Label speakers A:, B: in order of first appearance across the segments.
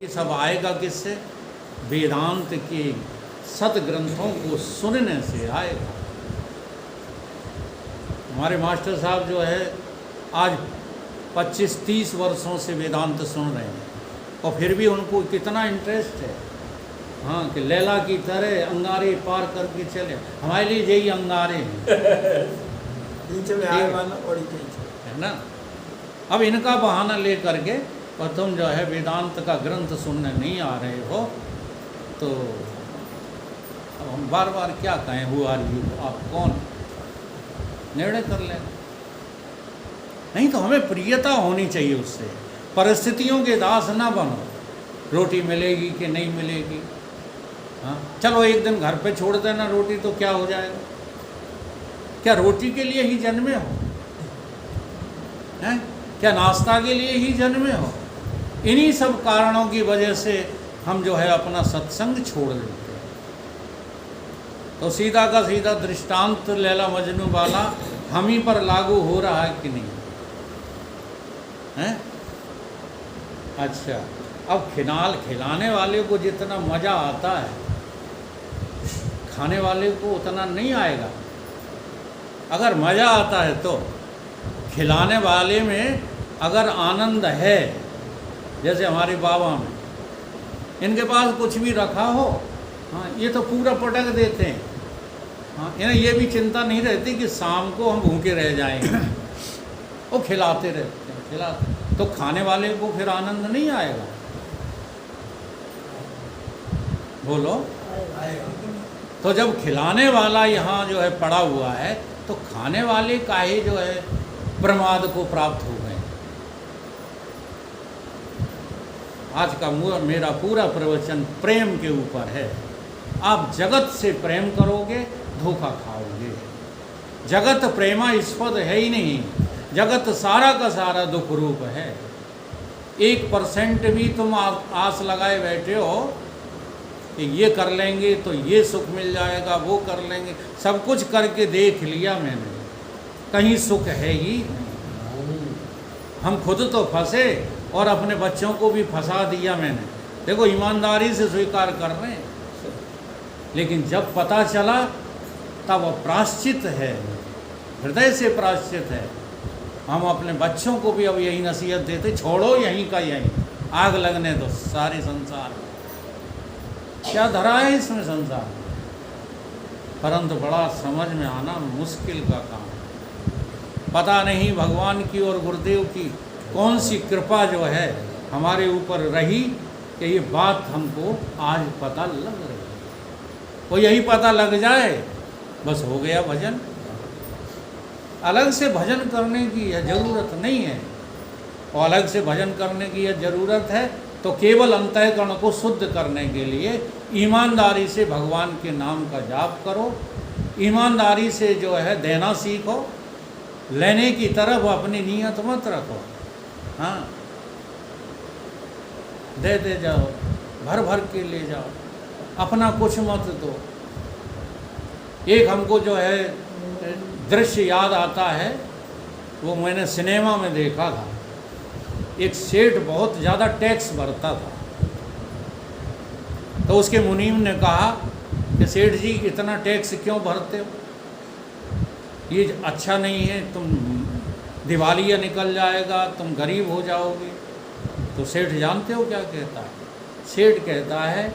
A: ये सब आएगा किससे? वेदांत के सत ग्रंथों को सुनने से आएगा। हमारे मास्टर साहब जो है आज 25-30 वर्षों से वेदांत सुन रहे हैं और फिर भी उनको कितना इंटरेस्ट है। हाँ, कि लैला की तरह अंगारे पार करके चले। हमारे लिए यही अंगारे हैं है ना। अब इनका बहाना ले करके और तुम जो है वेदांत का ग्रंथ सुनने नहीं आ रहे हो, तो अब हम बार बार क्या कहें, हु आर यू, आप कौन? निर्णय कर लें। नहीं तो हमें प्रियता होनी चाहिए उससे। परिस्थितियों के दास ना बनो। रोटी मिलेगी कि नहीं मिलेगी, हाँ चलो एक दिन घर पे छोड़ देना रोटी, तो क्या हो जाएगा? क्या रोटी के लिए ही जन्मे हो? हैं? क्या नाश्ता के लिए ही जन्मे हो? इन्हीं सब कारणों की वजह से हम जो है अपना सत्संग छोड़ देते हैं। तो सीधा का सीधा दृष्टांत लैला मजनू वाला हम ही पर लागू हो रहा है कि नहीं है? अच्छा, अब खिलाने वाले को जितना मज़ा आता है खाने वाले को उतना नहीं आएगा। अगर मज़ा आता है तो खिलाने वाले में अगर आनंद है, जैसे हमारे बाबा में, इनके पास कुछ भी रखा हो, हाँ ये तो पूरा पटक देते हैं। हाँ, इन्हें ये भी चिंता नहीं रहती कि शाम को हम भूखे रह जाएंगे। वो खिलाते रहते हैं, खिलाते। तो खाने वाले को फिर आनंद नहीं आएगा? बोलो। तो जब खिलाने वाला यहाँ जो है पड़ा हुआ है, तो खाने वाले काहे जो है प्रमाद को प्राप्त हो गए। आज का मेरा पूरा प्रवचन प्रेम के ऊपर है। आप जगत से प्रेम करोगे, धोखा खाओगे। जगत प्रेमास्पद है ही नहीं। जगत सारा का सारा दुख रूप है। 1% भी तुम आस लगाए बैठे हो कि ये कर लेंगे तो ये सुख मिल जाएगा, वो कर लेंगे। सब कुछ करके देख लिया मैंने, कहीं सुख है ही नहीं। हम खुद तो फंसे और अपने बच्चों को भी फंसा दिया मैंने। देखो, ईमानदारी से स्वीकार कर रहे हैं, लेकिन जब पता चला तब प्रायश्चित है, हृदय से प्रायश्चित है। हम अपने बच्चों को भी अब यही नसीहत देते, छोड़ो यहीं का यहीं, आग लगने दो सारे संसार में। क्या धरा है इसमें संसार, परंतु बड़ा समझ में आना मुश्किल का काम। पता नहीं भगवान की और गुरुदेव की कौन सी कृपा जो है हमारे ऊपर रही कि ये बात हमको आज पता लग रही है। वो यही पता लग जाए बस हो गया भजन। अलग से भजन करने की यह ज़रूरत नहीं है। और अलग से भजन करने की यह ज़रूरत है तो केवल अंतःकरण को शुद्ध करने के लिए ईमानदारी से भगवान के नाम का जाप करो। ईमानदारी से जो है देना सीखो, लेने की तरफ अपनी नीयत मत रखो। हाँ, दे जाओ, भर भर के ले जाओ, अपना कुछ मत दो। एक हमको जो है दृश्य याद आता है, वो मैंने सिनेमा में देखा था। एक सेठ बहुत ज़्यादा टैक्स भरता था, तो उसके मुनीम ने कहा कि सेठ जी इतना टैक्स क्यों भरते हो, ये अच्छा नहीं है, तुम दिवालिया निकल जाएगा, तुम गरीब हो जाओगे। तो सेठ जानते हो क्या कहता है? सेठ कहता है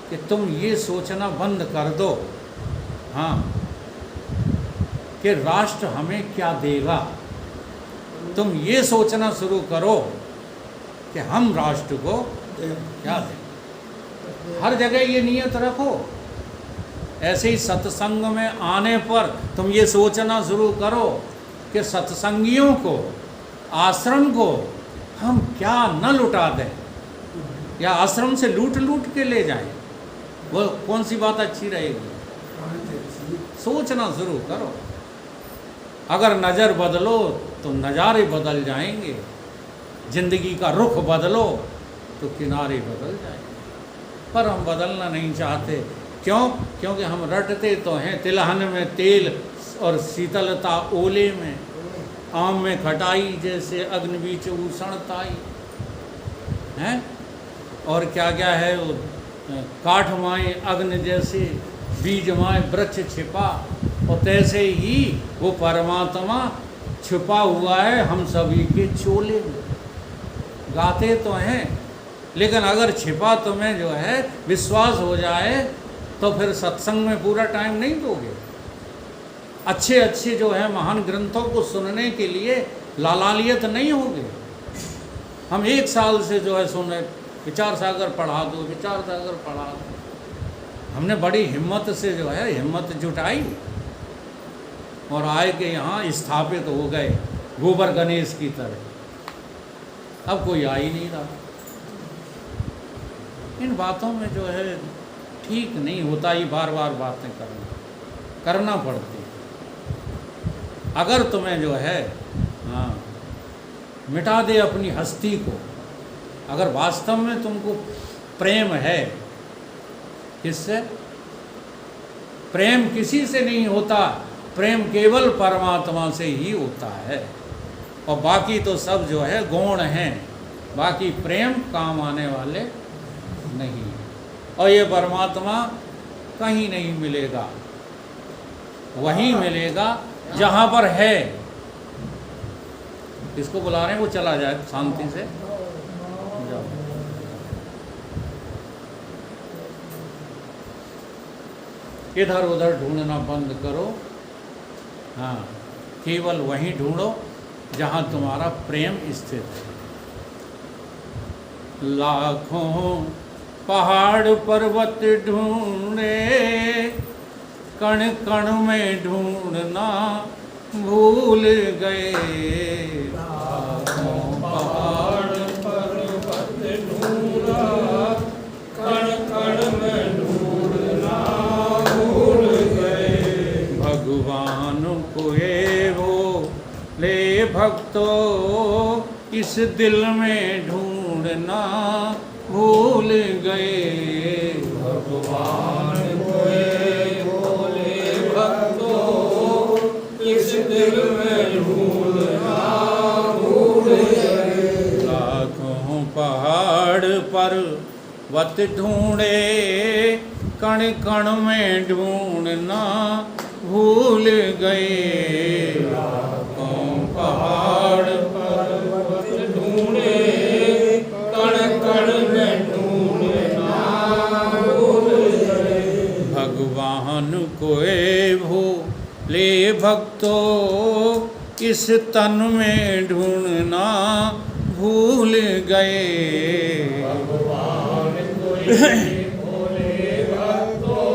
A: कि तुम ये सोचना बंद कर दो, हाँ, कि राष्ट्र हमें क्या देगा। तुम ये सोचना शुरू करो कि हम राष्ट्र को क्या दें। हर जगह ये नियत रखो। ऐसे ही सत्संग में आने पर तुम ये सोचना शुरू करो कि सत्संगियों को, आश्रम को हम क्या न लुटा दें, या आश्रम से लूट के ले जाएं। वो कौन सी बात अच्छी रहेगी? सोचना शुरू करो। अगर नज़र बदलो तो नज़ारे बदल जाएंगे। जिंदगी का रुख बदलो तो किनारे बदल जाएंगे। पर हम बदलना नहीं चाहते। क्यों? क्योंकि हम रटते तो हैं तिलहन में तेल और शीतलता ओले में, आम में खटाई जैसे अग्नि बीच उषणताई। हैं? और क्या क्या है वो, काठ माए अग्नि जैसे, बीज माए वृक्ष छिपा, और तैसे ही वो परमात्मा छिपा हुआ है हम सभी के चोले में। गाते तो हैं, लेकिन अगर छिपा तुम्हें जो है विश्वास हो जाए तो फिर सत्संग में पूरा टाइम नहीं दोगे। अच्छे अच्छे जो है महान ग्रंथों को सुनने के लिए लालालियत नहीं होगे। हम 1 साल से जो है सुन रहे, विचार सागर पढ़ा दो, विचार सागर पढ़ा दो। हमने बड़ी हिम्मत से जो है हिम्मत जुटाई और आए के यहाँ स्थापित हो गए गोबर गणेश की तरह। अब कोई आ ही नहीं रहा। इन बातों में जो है ठीक नहीं होता ही बार बार बातें करना पड़ती है। अगर तुम्हें जो है हाँ मिटा दे अपनी हस्ती को, अगर वास्तव में तुमको प्रेम है, किससे? प्रेम किसी से नहीं होता, प्रेम केवल परमात्मा से ही होता है। और बाकी तो सब जो है गौण हैं, बाकी प्रेम काम आने वाले नहीं। और ये परमात्मा कहीं नहीं मिलेगा, वहीं मिलेगा जहाँ पर है। इसको बुला रहे हैं, वो चला जाए शांति से। जाओ। इधर उधर ढूंढना बंद करो, हाँ केवल वहीं ढूंढो जहाँ तुम्हारा प्रेम स्थित है। लाखों पहाड़ पर्वत ढूंढे, कण कण में ढूंढना भूल गए। लाखों पहाड़ पर्वत ढूंढा, कण कण में ढूंढना भूल गए। भगवान को ये वो ले भक्तों, इस दिल में ढूंढना भूल गए। भगवान को ये वो ले भक्तों, इस दिल में ढूंढना भूल गए। लाखों पहाड़ पर्वत ढूंढे, कण कण में ढूंढना भूल गए। लाखों पहाड़ पर्वत ढूंढे, कण कण में ढूंढना भूल गए। भगवान को ए भोले भक्तों, इस तन में ढूंढना भूल गए। भगवान को ए भोले भक्तों,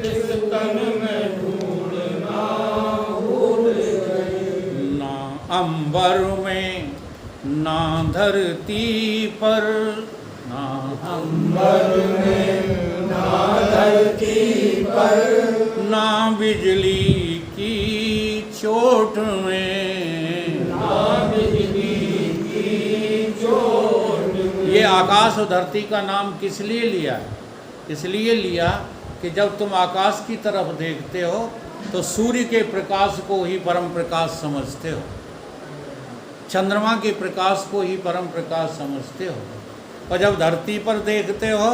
A: इस तन में ढूंढना भूल गए। ना अंबर में ना धरती पर, ना अंबर में ना धरती पर, ना बिजली की चोट में, ना बिजली की चोट में। ये आकाश और धरती का नाम किस लिए लिया? इसलिए लिया कि जब तुम आकाश की तरफ देखते हो तो सूर्य के प्रकाश को ही परम प्रकाश समझते हो, चंद्रमा के प्रकाश को ही परम प्रकाश समझते हो। और जब धरती पर देखते हो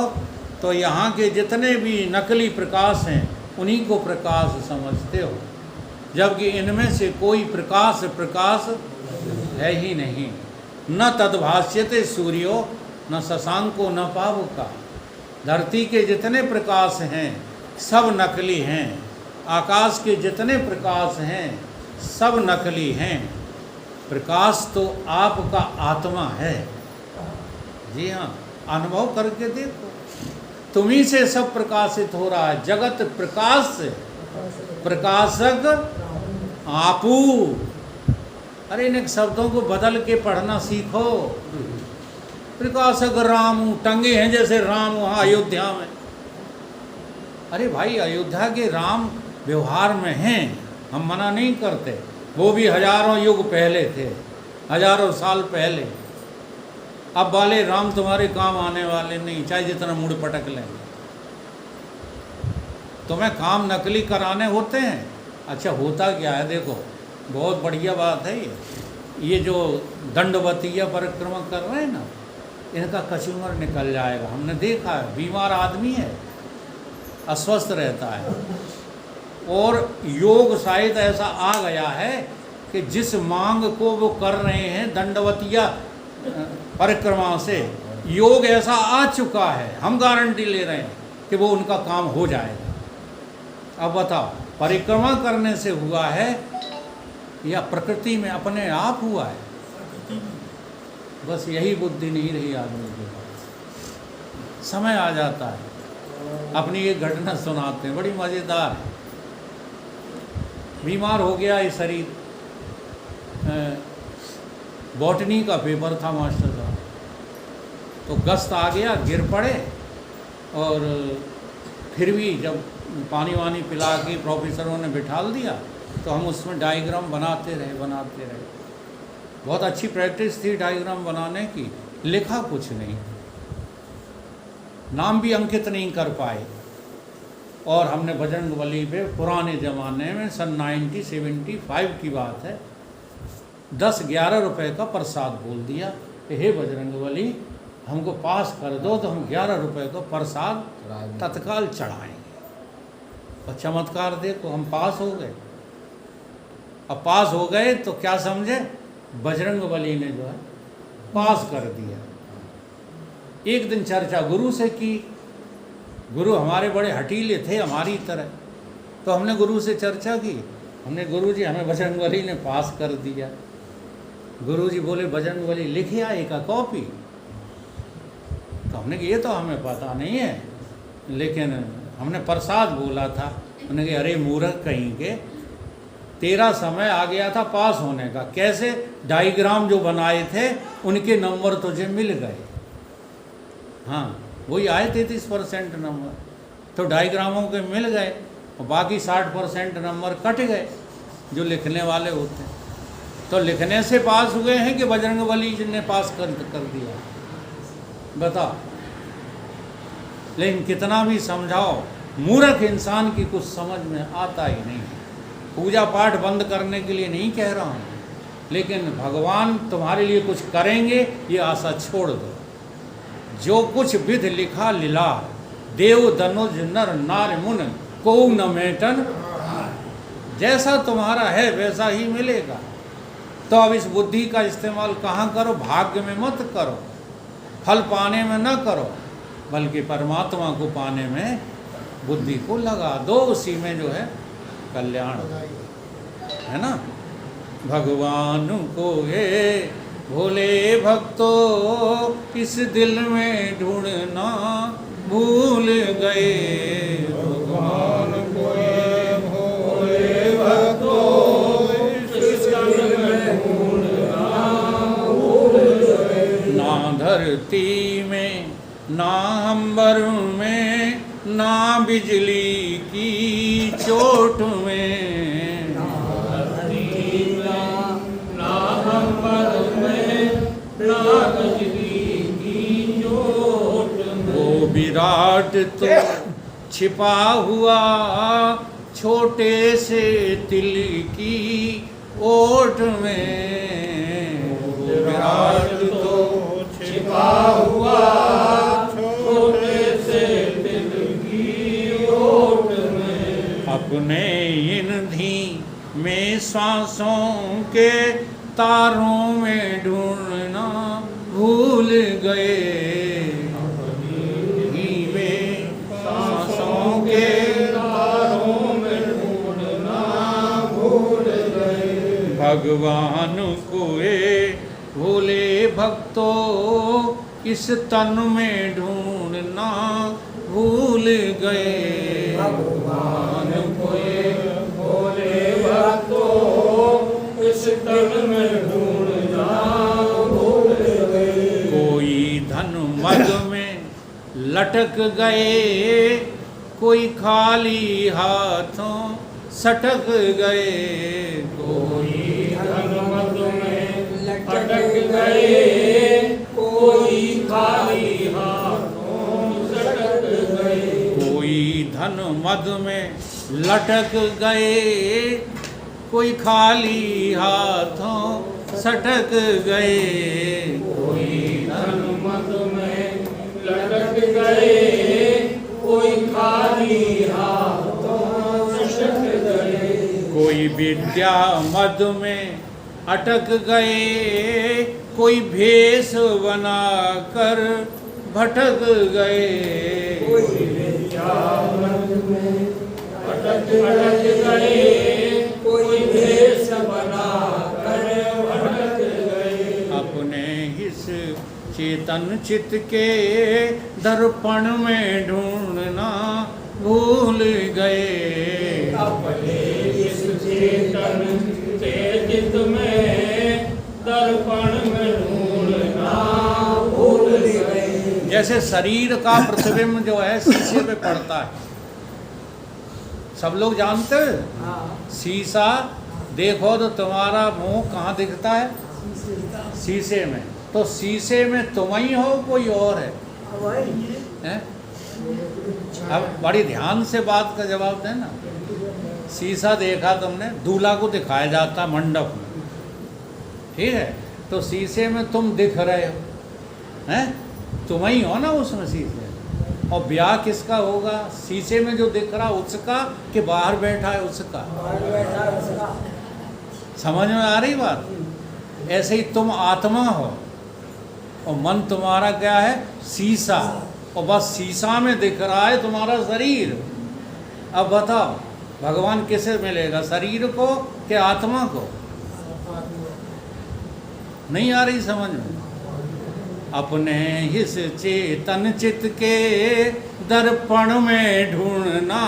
A: तो यहाँ के जितने भी नकली प्रकाश हैं उन्हीं को प्रकाश समझते हो, जबकि इनमें से कोई प्रकाश है ही नहीं। न तद्भाष्यते सूर्यो न शशांको न पावका। धरती के जितने प्रकाश हैं सब नकली हैं, आकाश के जितने प्रकाश हैं सब नकली हैं। प्रकाश तो आपका आत्मा है। जी हाँ, अनुभव करके देखो, तुम्ही से सब प्रकाशित हो रहा है। जगत प्रकाश से, प्रकाशक आपू। अरे इन शब्दों को बदल के पढ़ना सीखो। प्रकाशक राम टंगे हैं जैसे राम वहाँ अयोध्या में। अरे भाई, अयोध्या के राम व्यवहार में हैं, हम मना नहीं करते। वो भी हजारों युग पहले थे, हजारों साल पहले। अब वाले राम तुम्हारे काम आने वाले नहीं, चाहे जितना मुड़ पटक लें। तुम्हें काम नकली कराने होते हैं। अच्छा, होता क्या है देखो, बहुत बढ़िया बात है ये जो दंडवतीय परिक्रमा कर रहे हैं ना, इनका कचूमर निकल जाएगा। हमने देखा है, बीमार आदमी है, अस्वस्थ रहता है, और योग शायद ऐसा आ गया है कि जिस मांग को वो कर रहे हैं दंडवतिया परिक्रमा से, योग ऐसा आ चुका है, हम गारंटी ले रहे हैं कि वो उनका काम हो जाएगा। अब बताओ, परिक्रमा करने से हुआ है या प्रकृति में अपने आप हुआ है? बस यही बुद्धि नहीं रही आदमी के पास। समय आ जाता है। अपनी एक घटना सुनाते हैं, बड़ी मज़ेदार है। बीमार हो गया ये शरीर, बॉटनी का पेपर था मास्टर साहब, तो गस्त आ गया, गिर पड़े, और फिर भी जब पानी वानी पिला के प्रोफेसरों ने बिठाल दिया तो हम उसमें डायग्राम बनाते रहे। बहुत अच्छी प्रैक्टिस थी डायग्राम बनाने की, लिखा कुछ नहीं, नाम भी अंकित नहीं कर पाए। और हमने बजरंगबली पे पुराने ज़माने में सन 1975 की बात है, 10-11 रुपए का प्रसाद बोल दिया कि हे बजरंगबली हमको पास कर दो, तो हम 11 रुपए का प्रसाद तत्काल चढ़ाएंगे। और चमत्कार देखो, हम पास हो गए। अब पास हो गए तो क्या समझे, बजरंगबली ने जो है पास कर दिया। एक दिन चर्चा गुरु से की, गुरु हमारे बड़े हटीले थे हमारी तरह, तो हमने गुरु से चर्चा की, हमने गुरु जी हमें बजरंगबली ने पास कर दिया। गुरु जी बोले बजरंगबली लिखे आए का कॉपी, तो हमने कहा ये तो हमें पता नहीं है, लेकिन हमने प्रसाद बोला था। उन्होंने कहा अरे मूर्ख कहीं के, तेरा समय आ गया था पास होने का, कैसे? डायग्राम जो बनाए थे उनके नंबर तुझे मिल गए। हाँ, वही आए 33% नंबर, तो डायग्रामों के मिल गए, और बाकी 60% नंबर कट गए जो लिखने वाले होते हैं। तो लिखने से पास हुए हैं कि बजरंगबली जी ने पास कर दिया? बताओ। लेकिन कितना भी समझाओ, मूर्ख इंसान की कुछ समझ में आता ही नहीं है। पूजा पाठ बंद करने के लिए नहीं कह रहा हूँ, लेकिन भगवान तुम्हारे लिए कुछ करेंगे ये आशा छोड़ दो। जो कुछ विध लिखा लीला, देव दनुज नर नार मुन को न मेटन, जैसा तुम्हारा है वैसा ही मिलेगा। तो अब इस बुद्धि का इस्तेमाल कहाँ करो? भाग्य में मत करो, फल पाने में न करो, बल्कि परमात्मा को पाने में बुद्धि को लगा दो, उसी में जो है कल्याण है ना। भगवान को हे भोले भक्तों इस दिल में ढूंढना भूल गए, भगवान को हे भोले भक्तों इस दिल में ढूंढना भूल गए। ना धरती में ना अंबर में ना बिजली की चोट में, ना धरती ना अंबर में ना बिजली की चोट में, वो विराट तो छिपा हुआ छोटे से तिल की ओट में, वो विराट तो छिपा हुआ अपने इन धी में सांसों के तारों में ढूंढना भूल गए, में सांसों के तारों में ढूंढना भूल गए। भगवान को ए भोले भक्तों इस तन में ढूंढना भूल गए, भगवान को ये भोले भक्तों इस तन में ढूंढना भूल गए। कोई धन मद में लटक गए, कोई खाली हाथों सटक गए, कोई धन मद में लटक गए, कोई खाली हाथों सटक गए, कोई धन मद में लटक गए, कोई खाली हाथों सटक गए, कोई धन मद
B: गए, कोई खाली हाथों चटक गए।
A: कोई विद्या मद में अटक गए, कोई भेष बना कर भटक गए।
B: कोई विद्या मद में अटक गए, कोई भेष बना कर भटक गए।
A: अपने इस चेतन चित्त के दर्पण में ढूंढना भूल गए।
B: अपने इस चेतन के चित्त में दर्पण में ढूंढना भूल गए।
A: जैसे शरीर का प्रतिबिंब जो है शीशे पे पड़ता है, सब लोग जानते हैं। शीशा देखो तो तुम्हारा मुंह कहाँ दिखता है? शीशे में। तो शीशे में तुम ही हो, कोई और है? हैं? अब बड़ी ध्यान से बात का जवाब देना। शीशा देखा तुमने, दूल्हा को दिखाया जाता मंडप में, ठीक है? तो शीशे में तुम दिख रहे हो, हैं? तुम ही हो ना उसमें शीशे। और ब्याह किसका होगा? शीशे में जो दिख रहा उसका, कि बाहर बैठा है उसका? समझ में आ रही बात? ऐसे ही तुम आत्मा हो और मन तुम्हारा क्या है? शीशा। और बस शीशा में दिख रहा है तुम्हारा शरीर। अब बताओ भगवान किसे मिलेगा, शरीर को कि आत्मा को? नहीं आ रही समझ में? अपने इस चेतन चित्त के दर्पण में ढूंढना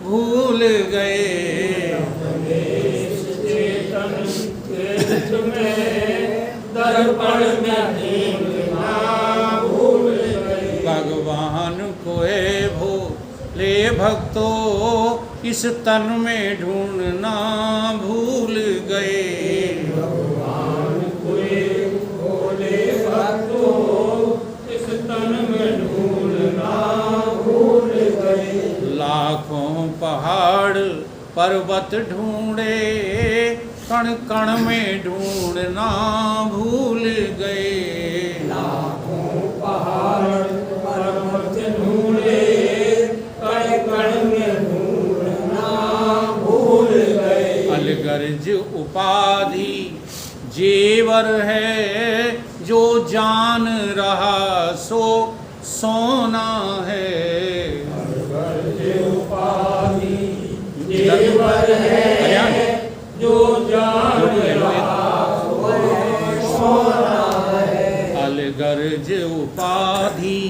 A: भूल गए।
B: अपने इस चेतन के चित्त में दर्पण में ढूंढना भूल गए।
A: भगवान कोए भोले भक्तो इस तन में ढूंढना भूल गए।
B: भगवान कोए भोले भक्तो इस तन में ढूंढना भूल गए।
A: लाखों पहाड़ पर्वत ढूंढे, कण कण में ढूंढना भूल गए।
B: लाखों पहाड़ पर्वत ढूंढे, कण कण में ढूंढना भूल गए।
A: अलगर्ज उपाधि जेवर है, जो जान रहा सो सोना है।
B: अलगर्ज उपाधि जेवर है, जो जान रहा वह सोना है।
A: अलगर्ज उपाधि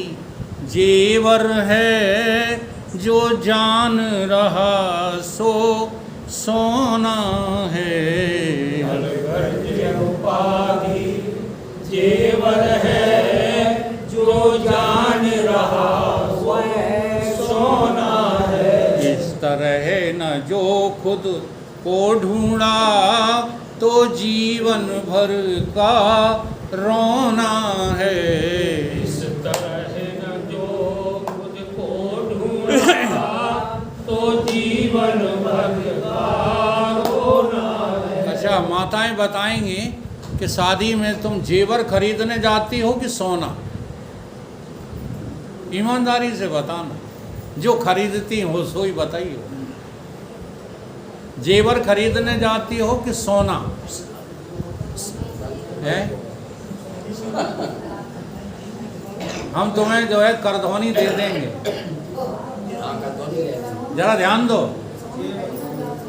A: जेवर है, जो जान रहा सो सोना है।
B: अलगर्ज उपाधि जेवर है, जो जान रहा वह सोना है।
A: इस तरह न जो खुद को ढूंढा, तो जीवन भर का रोना है।
B: इस तरह न जो खुद को ढूंढा, तो जीवन भर का रोना है।
A: अच्छा, माताएं बताएंगी कि शादी में तुम जेवर खरीदने जाती हो कि सोना? ईमानदारी से बताना, जो खरीदती हो सो ही बताइए। जेवर खरीदने जाती हो कि सोना है? हम तुम्हें जो है करधौनी दे देंगे, जरा ध्यान दो।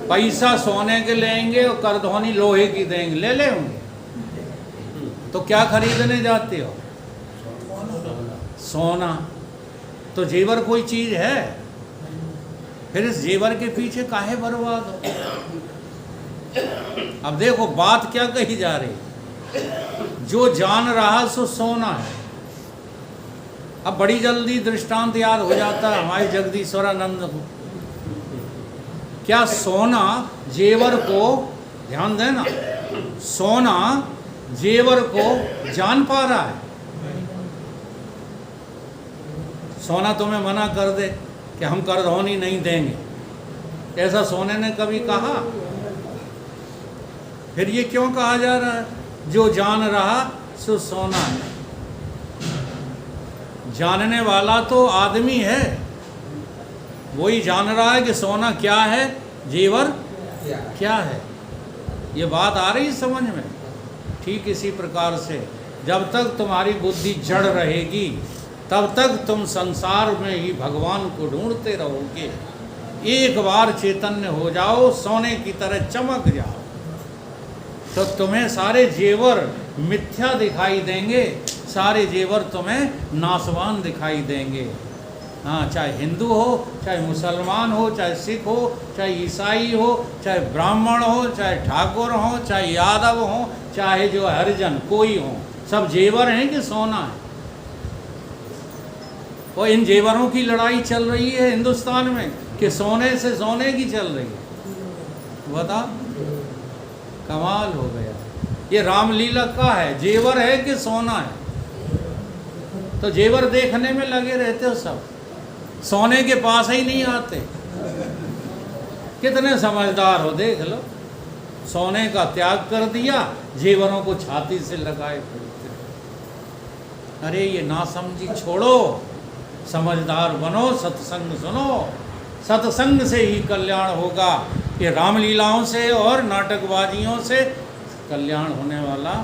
A: पैसा सोने के लेंगे और करधौनी लोहे की देंगे, ले ले होंगे। तो क्या खरीदने जाते हो? सोना। तो जेवर कोई चीज है? फिर इस जेवर के पीछे काहे बर्बाद हो? अब देखो बात क्या कही जा रही, जो जान रहा सो सोना है। अब बड़ी जल्दी दृष्टांत याद हो जाता है हमारे जगदीश्वरानंद को। क्या सोना जेवर को, ध्यान देना, सोना जेवर को जान पा रहा है? सोना तुम्हें मना कर दे कि हम करधौनी नहीं देंगे, ऐसा सोने ने कभी कहा? फिर ये क्यों कहा जा रहा है जो जान रहा सो सोना है? जानने वाला तो आदमी है, वही जान रहा है कि सोना क्या है, जेवर क्या है। ये बात आ रही समझ में। ठीक इसी प्रकार से जब तक तुम्हारी बुद्धि जड़ रहेगी तब तक तुम संसार में ही भगवान को ढूंढते रहोगे। एक बार चैतन्य हो जाओ, सोने की तरह चमक जाओ, तो तुम्हें सारे जेवर मिथ्या दिखाई देंगे, सारे जेवर तुम्हें नासवान दिखाई देंगे। हाँ, चाहे हिंदू हो, चाहे मुसलमान हो, चाहे सिख हो, चाहे ईसाई हो, चाहे ब्राह्मण हो, चाहे ठाकुर हो, चाहे यादव हो, चाहे जो हरिजन कोई हो, सब जेवर हैं कि सोना है। और इन जेवरों की लड़ाई चल रही है हिंदुस्तान में कि सोने से सोने की चल रही है। बता, कमाल हो गया। ये रामलीला का है, जेवर है कि सोना है। तो जेवर देखने में लगे रहते हो सब, सोने के पास ही नहीं आते। कितने समझदार हो, देख लो, सोने का त्याग कर दिया, जेवरों को छाती से लगाए फिरते। अरे ये नासमझी छोड़ो, समझदार बनो, सत्संग सुनो। सत्संग से ही कल्याण होगा। ये रामलीलाओं से और नाटकबाजियों से कल्याण होने वाला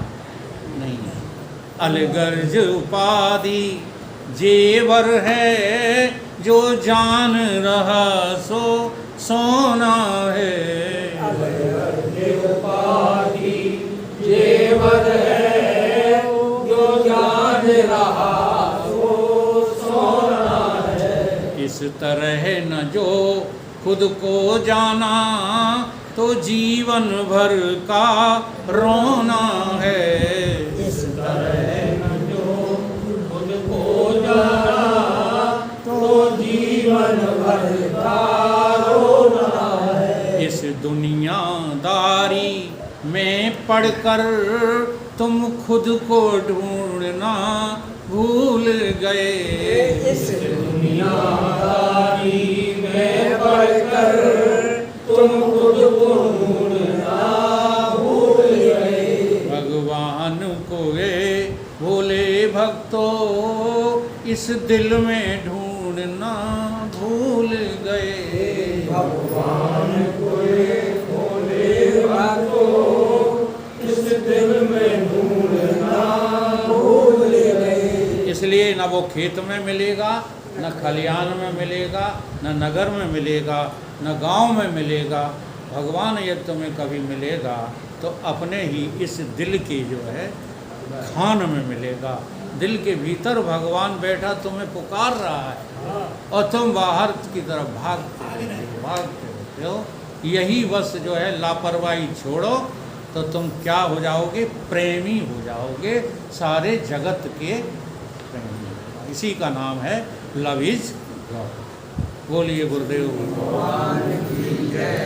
A: नहीं है। अलगर्ज उपाधि जेवर है, जो जान रहा सो सोना है।
B: अलगर्ज उपाधि जेवर है, जो जान रहा सो सोना है।
A: इस तरह न जो खुद को जाना, तो जीवन भर का रोना है।
B: इस तरह न जो खुद को जाना, तो जीवन भर का रोना है।
A: इस दुनियादारी में पढ़कर तुम खुद को ढूंढना भूल गए।
B: इस दुनियादारी में पढ़कर तुम खुद को ढूंढना भूल गए।
A: भगवान को ये भोले भक्तों, इस दिल में ढूंढना भूल गए।
B: भगवान को ये भोले भक्तों, इस दिल में ढूंढना भूल गए।
A: इसलिए न वो खेत में मिलेगा, न खलियान में मिलेगा, न नगर में मिलेगा, न गांव में मिलेगा। भगवान यदि तुम्हें कभी मिलेगा तो अपने ही इस दिल के जो है खान में मिलेगा। दिल के भीतर भगवान बैठा तुम्हें पुकार रहा है और तुम बाहर की तरफ भागते हो। यही बस जो है लापरवाही छोड़ो तो तुम क्या हो जाओगे, प्रेमी हो जाओगे, सारे जगत के प्रेमी। इसी का नाम है लव इज लव। बोलिए गुरुदेव भगवान की जय।